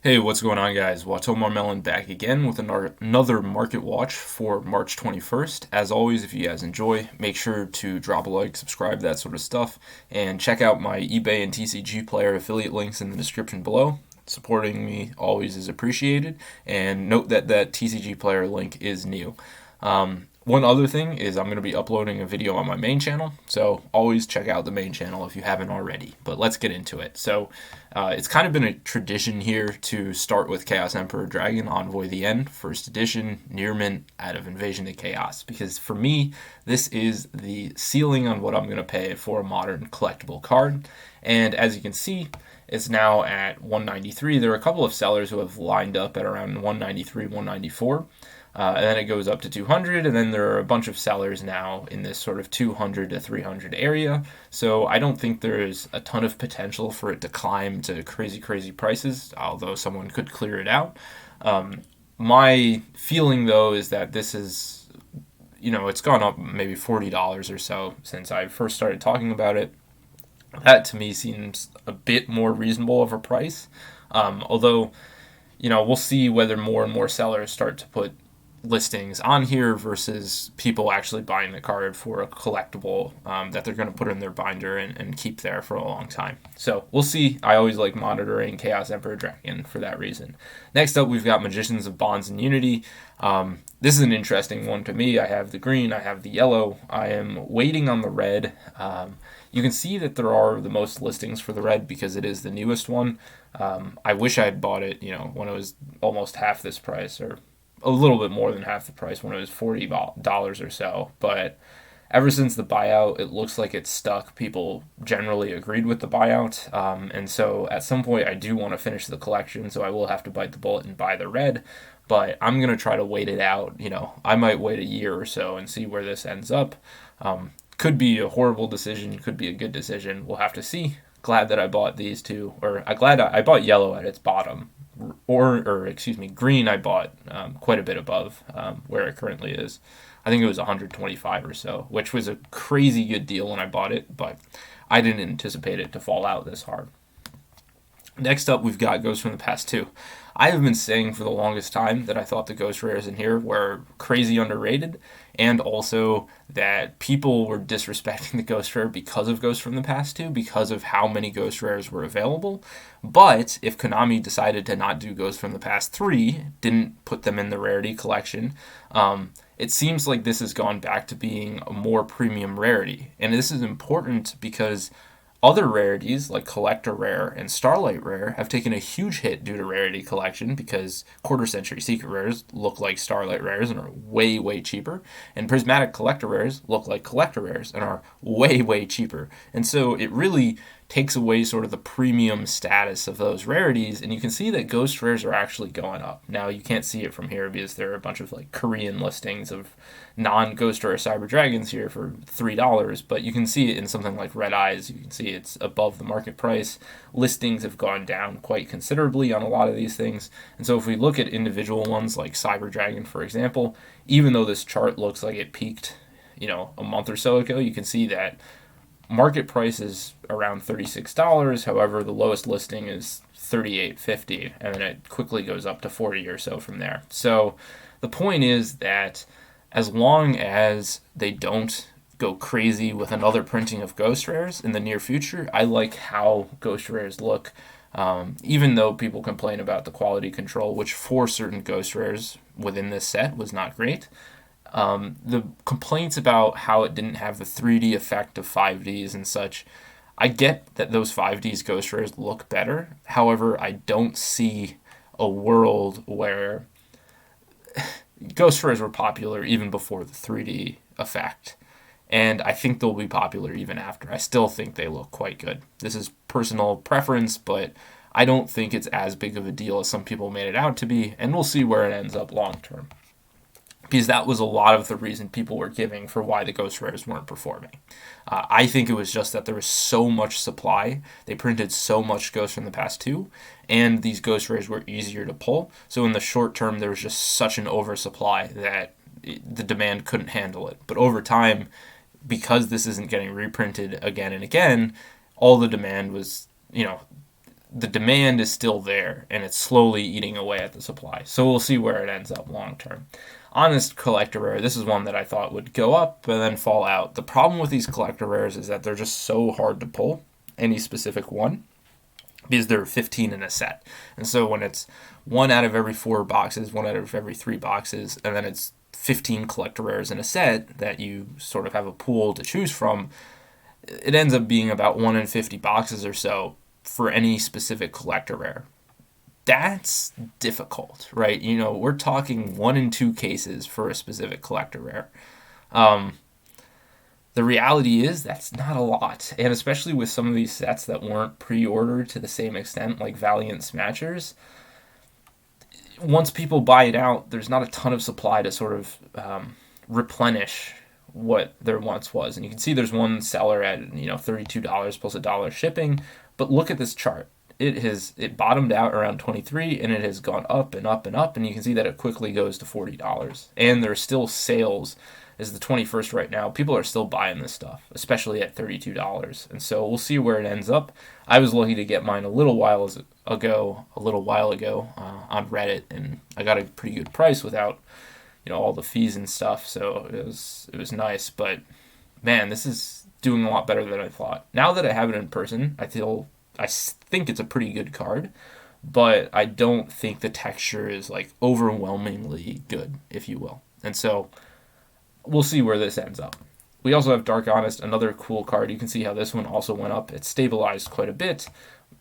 Hey, what's going on, guys? Watomarmelon back again with another market watch for March 21st. As always, if you guys enjoy, make sure to drop a like, subscribe, that sort of stuff, and check out my eBay and TCG player affiliate links in the description below. Supporting me always is appreciated, and note that that TCG player link is new. One other thing is I'm going to be uploading a video on my main channel, so always check out the main channel if you haven't already. But let's get into it. So it's kind of been a tradition here to start with Chaos Emperor Dragon Envoy the End, first edition, near mint, out of Invasion to Chaos, because for me, this is the ceiling on what I'm going to pay for a modern collectible card. And as you can see, it's now at 193. There are a couple of sellers who have lined up at around 193, 194. And then it goes up to 200, and then there are a bunch of sellers now in this sort of 200 to 300 area. So I don't think there is a ton of potential for it to climb to crazy, crazy prices, although someone could clear it out. My feeling, though, is that this is, it's gone up maybe $40 or so since I first started talking about it. That to me seems a bit more reasonable of a price. Although, we'll see whether more and more sellers start to put listings on here versus people actually buying the card for a collectible that they're going to put in their binder and keep there for a long time. So we'll see. I always like monitoring Chaos Emperor Dragon for that reason. Next up, we've got Magicians of Bonds and Unity. This is an interesting one to me. I have the green, I have the yellow. I am waiting on the red. You can see that there are the most listings for the red because it is the newest one. I wish I had bought it, when it was almost half this price, or a little bit more than half the price when it was $40 or so. But ever since the buyout, it looks like it's stuck. People generally agreed with the buyout. And so at some point, I do want to finish the collection, so I will have to bite the bullet and buy the red. But I'm going to try to wait it out. I might wait a year or so and see where this ends up. Could be a horrible decision, could be a good decision. We'll have to see. Glad that I bought these two, or I'm glad I bought yellow at its bottom. Or excuse me, green I bought quite a bit above where it currently is. I think it was 125 or so, which was a crazy good deal when I bought it, but I didn't anticipate it to fall out this hard. Next up, we've got Ghosts from the Past 2. I have been saying for the longest time that I thought the Ghost Rares in here were crazy underrated, and also that people were disrespecting the Ghost Rare because of Ghosts from the Past 2, because of how many Ghost Rares were available. But if Konami decided to not do Ghosts from the Past 3, didn't put them in the rarity collection, it seems like this has gone back to being a more premium rarity. And this is important because other rarities like Collector Rare and Starlight Rare have taken a huge hit due to rarity collection because Quarter Century Secret Rares look like Starlight Rares and are way, way cheaper. And Prismatic Collector Rares look like Collector Rares and are way, way cheaper. And so it really takes away sort of the premium status of those rarities, and you can see that Ghost Rares are actually going up. Now, you can't see it from here because there are a bunch of like Korean listings of non-Ghost Rare Cyber Dragons here for $3, but you can see it in something like Red Eyes. You can see it's above the market price. Listings have gone down quite considerably on a lot of these things, and so if we look at individual ones like Cyber Dragon, for example, even though this chart looks like it peaked, a month or so ago, you can see that market price is around $36. However, the lowest listing is $38.50, and then it quickly goes up to $40 or so from there. So the point is that as long as they don't go crazy with another printing of Ghost Rares in the near future, I like how Ghost Rares look. Even though people complain about the quality control, which for certain Ghost Rares within this set was not great. The complaints about how it didn't have the 3D effect of 5Ds and such, I get that those 5Ds Ghost Rares look better. However, I don't see a world where Ghost Rares were popular even before the 3D effect. And I think they'll be popular even after. I still think they look quite good. This is personal preference, but I don't think it's as big of a deal as some people made it out to be, and we'll see where it ends up long term. Because that was a lot of the reason people were giving for why the Ghost Rares weren't performing. I think it was just that there was so much supply. They printed so much Ghosts from the Past 2, and these Ghost Rares were easier to pull. So in the short term, there was just such an oversupply that the demand couldn't handle it. But over time, because this isn't getting reprinted again and again, all the demand was, the demand is still there and it's slowly eating away at the supply. So we'll see where it ends up long term. Honest collector rare, this is one that I thought would go up and then fall out. The problem with these collector rares is that they're just so hard to pull, any specific one, because there are 15 in a set. And so when it's one out of every 4 boxes, one out of every 3 boxes, and then it's 15 collector rares in a set that you sort of have a pool to choose from, it ends up being about 1 in 50 boxes or so for any specific collector rare. That's difficult, right? We're talking 1 in 2 cases for a specific collector rare. The reality is that's not a lot, and especially with some of these sets that weren't pre-ordered to the same extent, like Valiant Smashers, once people buy it out, there's not a ton of supply to sort of replenish what there once was. And you can see there's one seller at $32 plus $1 shipping, but look at this chart. It bottomed out around 23 and it has gone up and up and up, and you can see that it quickly goes to $40. And there's still sales. It's the 21st right now. People are still buying this stuff, especially at $32. And so we'll see where it ends up. I was lucky to get mine a little while ago on Reddit, and I got a pretty good price without all the fees and stuff. So it was nice. But man, this is doing a lot better than I thought. Now that I have it in person, I think it's a pretty good card, but I don't think the texture is like overwhelmingly good, if you will. And so we'll see where this ends up. We also have Dark Honest, another cool card. You can see how this one also went up. It stabilized quite a bit.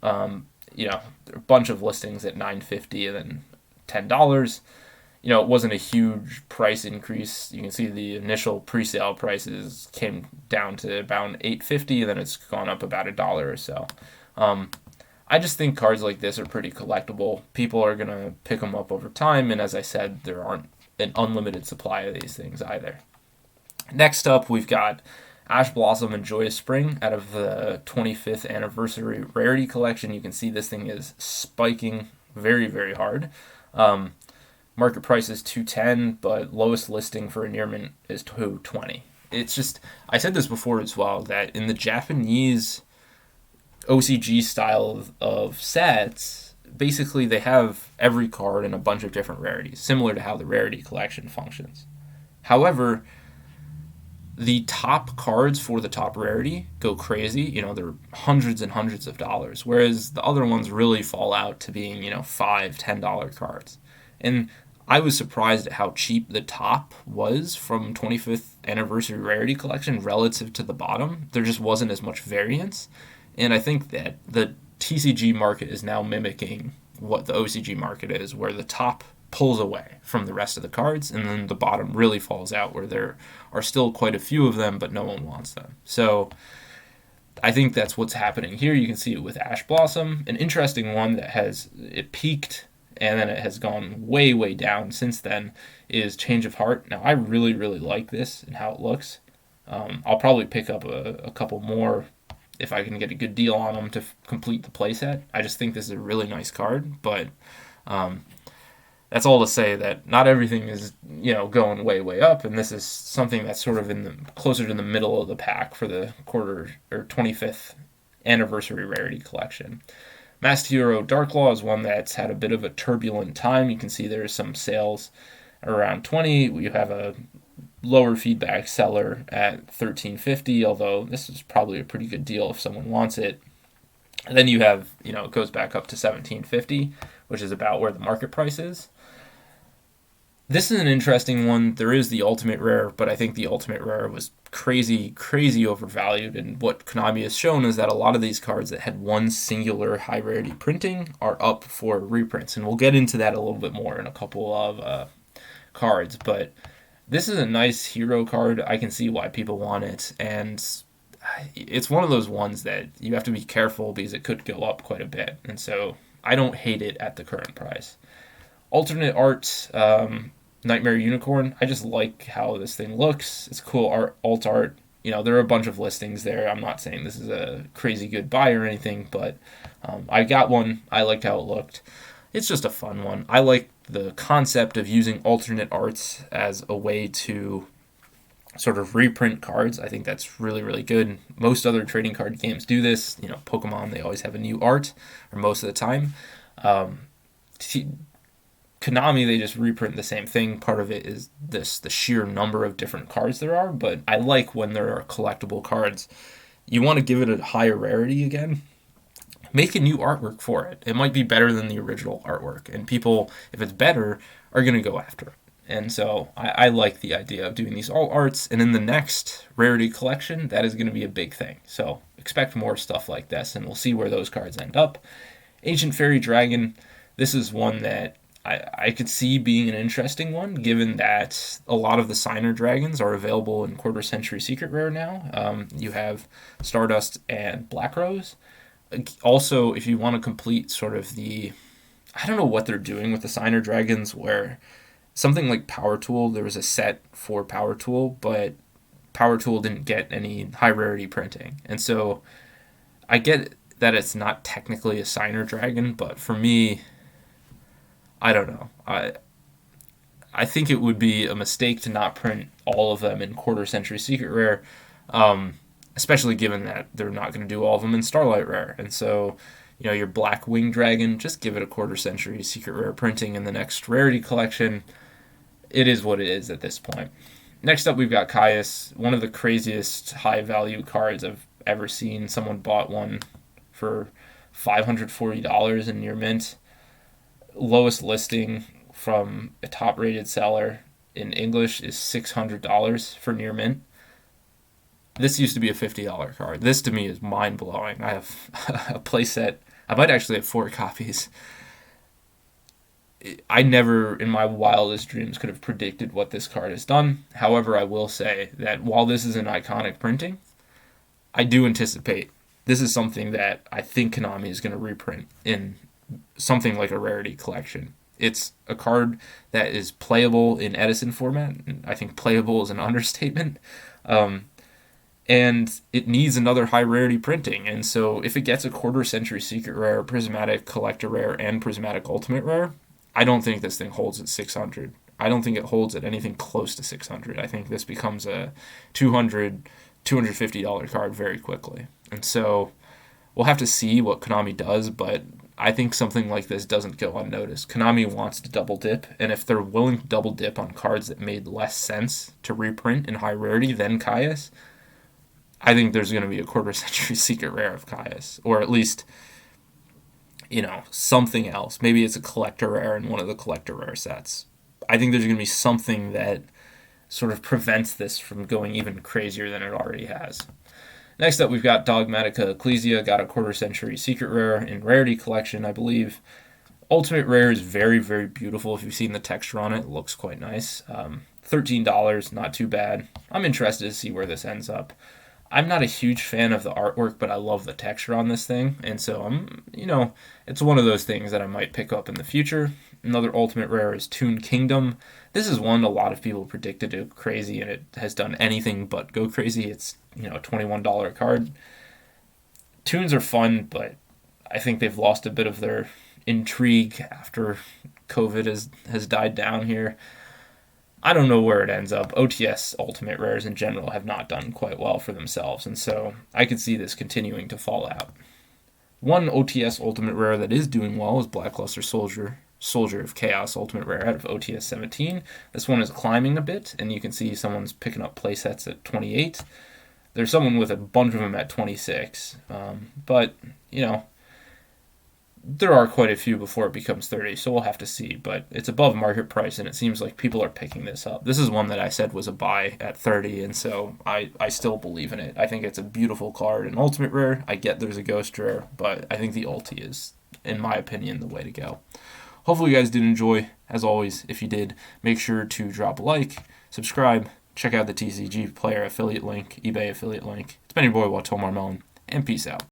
There are a bunch of listings at $9.50 and then $10. It wasn't a huge price increase. You can see the initial pre-sale prices came down to about $8.50, and then it's gone up about $1 or so. I just think cards like this are pretty collectible. People are going to pick them up over time, and as I said, there aren't an unlimited supply of these things either. Next up, we've got Ash Blossom and Joyous Spring out of the 25th anniversary rarity collection. You can see this thing is spiking very, very hard. Market price is $210, but lowest listing for a near mint is $220. It's just, I said this before as well, that in the Japanese OCG style of sets, basically they have every card in a bunch of different rarities, similar to how the rarity collection functions. However, the top cards for the top rarity go crazy. They're hundreds and hundreds of dollars, whereas the other ones really fall out to being, $5, $10 cards. And I was surprised at how cheap the top was from 25th anniversary rarity collection relative to the bottom. There just wasn't as much variance. And I think that the TCG market is now mimicking what the OCG market is, where the top pulls away from the rest of the cards, and then the bottom really falls out, where there are still quite a few of them, but no one wants them. So I think that's what's happening here. You can see it with Ash Blossom, an interesting one that it peaked and then it has gone way, way down since then, is Change of Heart. Now, I really, really like this and how it looks. I'll probably pick up a couple more if I can get a good deal on them to complete the playset. I just think this is a really nice card, but that's all to say that not everything is, going way, way up, and this is something that's sort of closer to the middle of the pack for the quarter or 25th anniversary rarity collection. Masked Hero Darklaw is one that's had a bit of a turbulent time. You can see there's some sales around 20. We have a lower feedback seller at $13.50, although this is probably a pretty good deal if someone wants it. And then you have, it goes back up to $17.50, which is about where the market price is. This is an interesting one. There is the Ultimate Rare, but I think the Ultimate Rare was crazy, crazy overvalued. And what Konami has shown is that a lot of these cards that had one singular high rarity printing are up for reprints. And we'll get into that a little bit more in a couple of cards. But this is a nice hero card. I can see why people want it. And it's one of those ones that you have to be careful because it could go up quite a bit. And so I don't hate it at the current price. Alternate art, Nightmare Unicorn. I just like how this thing looks. It's cool alt art. There are a bunch of listings there. I'm not saying this is a crazy good buy or anything, but I got one. I liked how it looked. It's just a fun one. I like the concept of using alternate arts as a way to sort of reprint cards. I think that's really, really good. Most other trading card games do this. Pokemon, they always have a new art, or most of the time. Um, Konami, they just reprint the same thing. Part of it is the sheer number of different cards there are, but I like when there are collectible cards. You want to give it a higher rarity again. Make a new artwork for it. It might be better than the original artwork, and people, if it's better, are going to go after it. And so I like the idea of doing these all arts, and in the next rarity collection, that is going to be a big thing. So expect more stuff like this, and we'll see where those cards end up. Ancient Fairy Dragon, this is one that I could see being an interesting one, given that a lot of the signer dragons are available in Quarter Century Secret Rare now. You have Stardust and Black Rose. Also, if you want to complete sort of I don't know what they're doing with the signer dragons, where something like Power Tool, there was a set for Power Tool, but Power Tool didn't get any high rarity printing. And so I get that it's not technically a signer dragon, but for me, I don't know. I think it would be a mistake to not print all of them in Quarter Century Secret Rare, especially given that they're not going to do all of them in Starlight Rare. And so, your Black Wing Dragon, just give it a Quarter Century Secret Rare printing in the next rarity collection. It is what it is at this point. Next up, we've got Caius, one of the craziest high value cards I've ever seen. Someone bought one for $540 in near mint. Lowest listing from a top rated seller in English is $600 for near mint. This used to be a $50 card. This to me is mind blowing. I have a playset. I might actually have 4 copies. I never in my wildest dreams could have predicted what this card has done. However, I will say that while this is an iconic printing, I do anticipate this is something that I think Konami is going to reprint in something like a rarity collection. It's a card that is playable in Edison format. I think playable is an understatement. And it needs another high rarity printing. And so if it gets a Quarter Century Secret Rare, Prismatic Collector Rare, and Prismatic Ultimate Rare, I don't think this thing holds at 600. I don't think it holds at anything close to 600. I think this becomes a $250 card very quickly. And so we'll have to see what Konami does, but I think something like this doesn't go unnoticed. Konami wants to double dip, and if they're willing to double dip on cards that made less sense to reprint in high rarity than Caius, I think there's going to be a Quarter Century Secret Rare of Caius, or at least, something else. Maybe it's a collector rare in one of the collector rare sets. I think there's going to be something that sort of prevents this from going even crazier than it already has. Next up, we've got Dogmatica Ecclesia, got a Quarter Century Secret Rare in Rarity Collection, I believe. Ultimate Rare is very, very beautiful. If you've seen the texture on it looks quite nice. $13, not too bad. I'm interested to see where this ends up. I'm not a huge fan of the artwork, but I love the texture on this thing. And so it's one of those things that I might pick up in the future. Another Ultimate Rare is Toon Kingdom. This is one a lot of people predicted to go crazy, and it has done anything but go crazy. It's, a $21 card. Toons are fun, but I think they've lost a bit of their intrigue after COVID has died down here. I don't know where it ends up. OTS Ultimate Rares in general have not done quite well for themselves, and so I could see this continuing to fall out. One OTS Ultimate Rare that is doing well is Blackluster Soldier of Chaos Ultimate Rare out of OTS 17. This one is climbing a bit, and you can see someone's picking up playsets at 28. There's someone with a bunch of them at 26, but, there are quite a few before it becomes 30, so we'll have to see. But it's above market price, and it seems like people are picking this up. This is one that I said was a buy at 30, and so I still believe in it. I think it's a beautiful card. An Ultimate Rare, I get there's a Ghost Rare, but I think the Ulti is, in my opinion, the way to go. Hopefully you guys did enjoy. As always, if you did, make sure to drop a like, subscribe, check out the TCG Player affiliate link, eBay affiliate link. It's been your boy, Watomarmelon, and peace out.